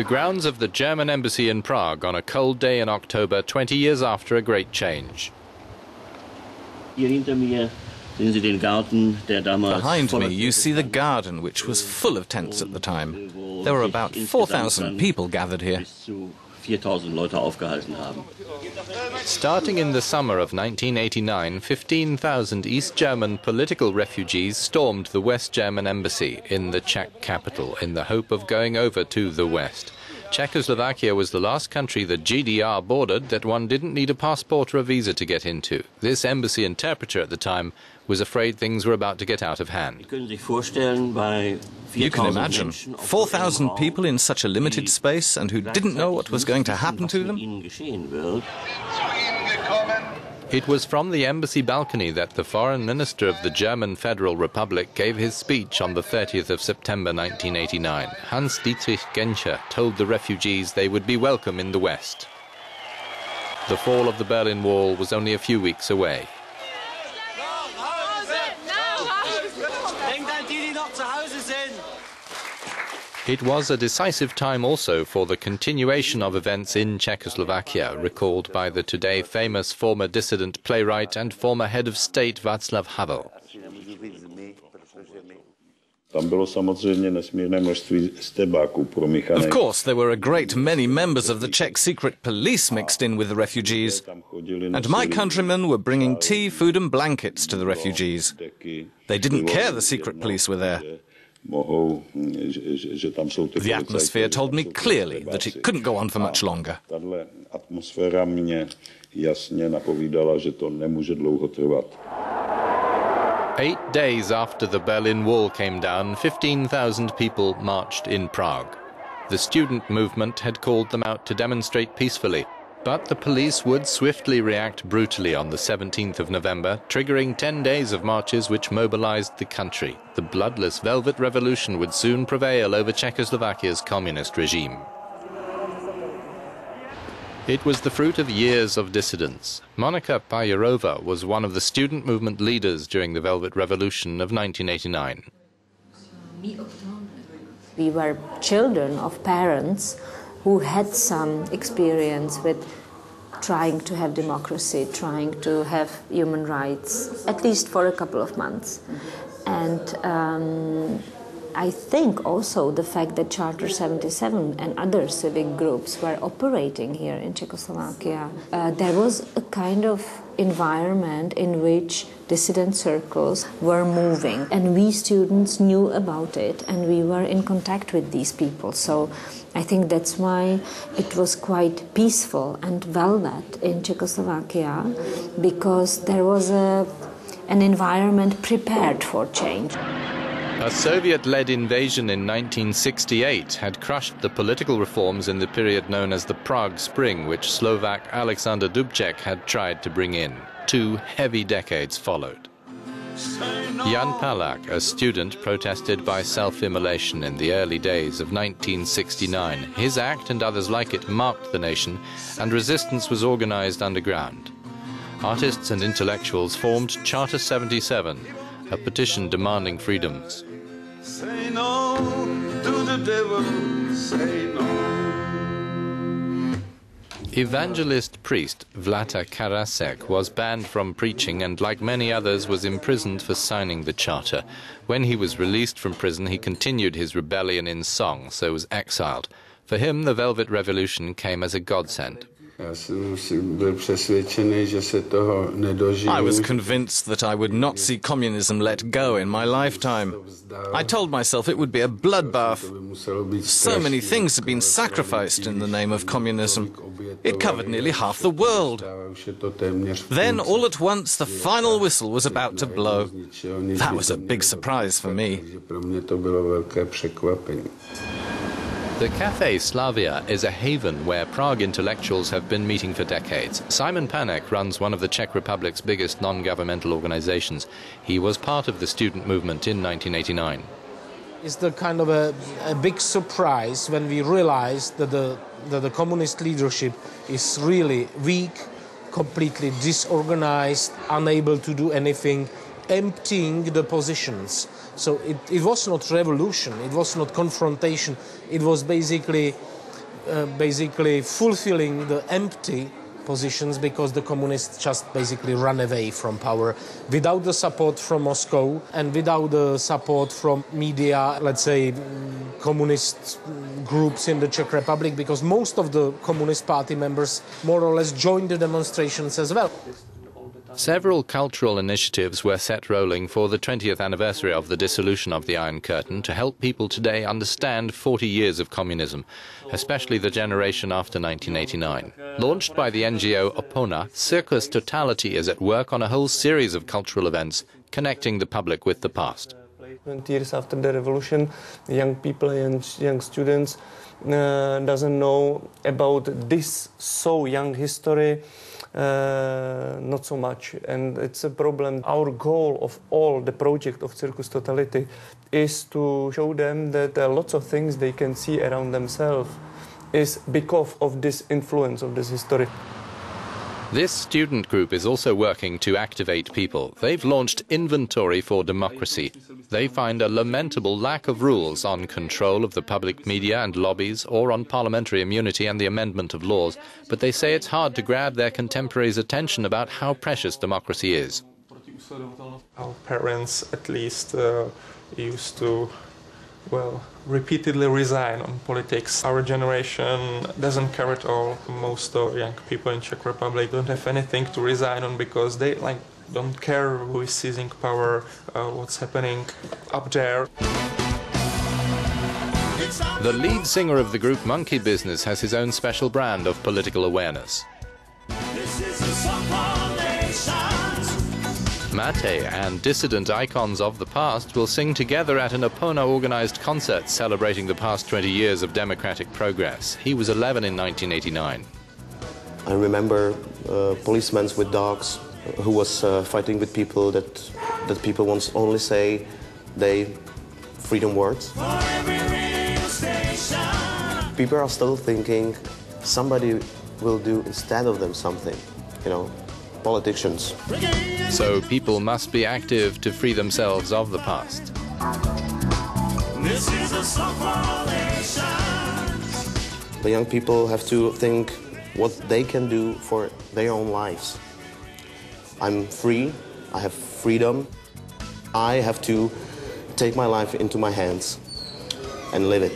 The grounds of the German embassy in Prague on a cold day in October, 20 years after a great change. Behind me, you see the garden, which was full of tents at the time. There were about 4,000 people gathered here. Starting in the summer of 1989, 15,000 East German political refugees stormed the West German embassy in the Czech capital in the hope of going over to the West. Czechoslovakia was the last country the GDR bordered that one didn't need a passport or a visa to get into. This embassy interpreter at the time was afraid things were about to get out of hand. You can imagine 4,000 people in such a limited space and who didn't know what was going to happen to them. It was from the embassy balcony that the foreign minister of the German Federal Republic gave his speech on the 30th of September 1989. Hans-Dietrich Genscher told the refugees they would be welcome in the West. The fall of the Berlin Wall was only a few weeks away. It was a decisive time also for the continuation of events in Czechoslovakia, recalled by the today famous former dissident playwright and former head of state Václav Havel. Of course, there were a great many members of the Czech secret police mixed in with the refugees, and my countrymen were bringing tea, food and blankets to the refugees. They didn't care the secret police were there. The atmosphere told me clearly that it couldn't go on for much longer. 8 days after the Berlin Wall came down, 15,000 people marched in Prague. The student movement had called them out to demonstrate peacefully, but the police would swiftly react brutally on the 17th of November, triggering 10 days of marches which mobilized the country. The bloodless Velvet Revolution would soon prevail over Czechoslovakia's communist regime. It was the fruit of years of dissidence. Monika Pajerova was one of the student movement leaders during the Velvet Revolution of 1989. We were children of parents who had some experience with trying to have democracy, trying to have human rights, at least for a couple of months. And I think also the fact that Charter 77 and other civic groups were operating here in Czechoslovakia, there was a kind of environment in which dissident circles were moving. And we students knew about it and we were in contact with these people. So I think that's why it was quite peaceful and velvet in Czechoslovakia, because there was an environment prepared for change. A Soviet-led invasion in 1968 had crushed the political reforms in the period known as the Prague Spring, which Slovak Alexander Dubček had tried to bring in. 2 heavy decades followed. Jan Palach, a student, protested by self-immolation in the early days of 1969. His act and others like it marked the nation, and resistance was organized underground. Artists and intellectuals formed Charter 77, a petition demanding freedoms. Say no to the devil, say no. Evangelist priest Vlata Karasek was banned from preaching and, like many others, was imprisoned for signing the charter. When he was released from prison, he continued his rebellion in song, so was exiled. For him, the Velvet Revolution came as a godsend. I was convinced that I would not see communism let go in my lifetime. I told myself it would be a bloodbath. So many things had been sacrificed in the name of communism. It covered nearly half the world. Then, all at once, the final whistle was about to blow. That was a big surprise for me. The Café Slavia is a haven where Prague intellectuals have been meeting for decades. Simon Panek runs one of the Czech Republic's biggest non-governmental organizations. He was part of the student movement in 1989. It's the kind of a big surprise when we realized that the communist leadership is really weak, completely disorganized, unable to do anything, emptying the positions. So it was not revolution, it was not confrontation, it was basically basically fulfilling the empty positions because the communists just basically ran away from power without the support from Moscow and without the support from media, let's say communist groups in the Czech Republic, because most of the Communist Party members more or less joined the demonstrations as well. Several cultural initiatives were set rolling for the 20th anniversary of the dissolution of the Iron Curtain to help people today understand 40 years of communism, especially the generation after 1989. Launched by the NGO Opona, Circus Totality is at work on a whole series of cultural events connecting the public with the past. 20 years after the revolution, young people and young students doesn't know about this so young history. Not so much, and it's a problem. Our goal of all the project of Circus Totality is to show them that lots of things they can see around themselves is because of this influence of this history. This student group is also working to activate people. They've launched Inventory for Democracy. They find a lamentable lack of rules on control of the public media and lobbies or on parliamentary immunity and the amendment of laws, but they say it's hard to grab their contemporaries' attention about how precious democracy is. Our parents, at least, used to, well, repeatedly resign on politics. Our generation doesn't care at all. Most of young people in Czech Republic don't have anything to resign on because they don't care who is seizing power, what's happening up there. The lead singer of the group Monkey Business has his own special brand of political awareness. Mate and dissident icons of the past will sing together at an Opona-organized concert celebrating the past 20 years of democratic progress. He was 11 in 1989. I remember policemen with dogs who was fighting with people that people once only say they freedom words. People are still thinking somebody will do instead of them something, you know. Politicians. So people must be active to free themselves of the past. The young people have to think what they can do for their own lives. I'm free, I have freedom. I have to take my life into my hands and live it.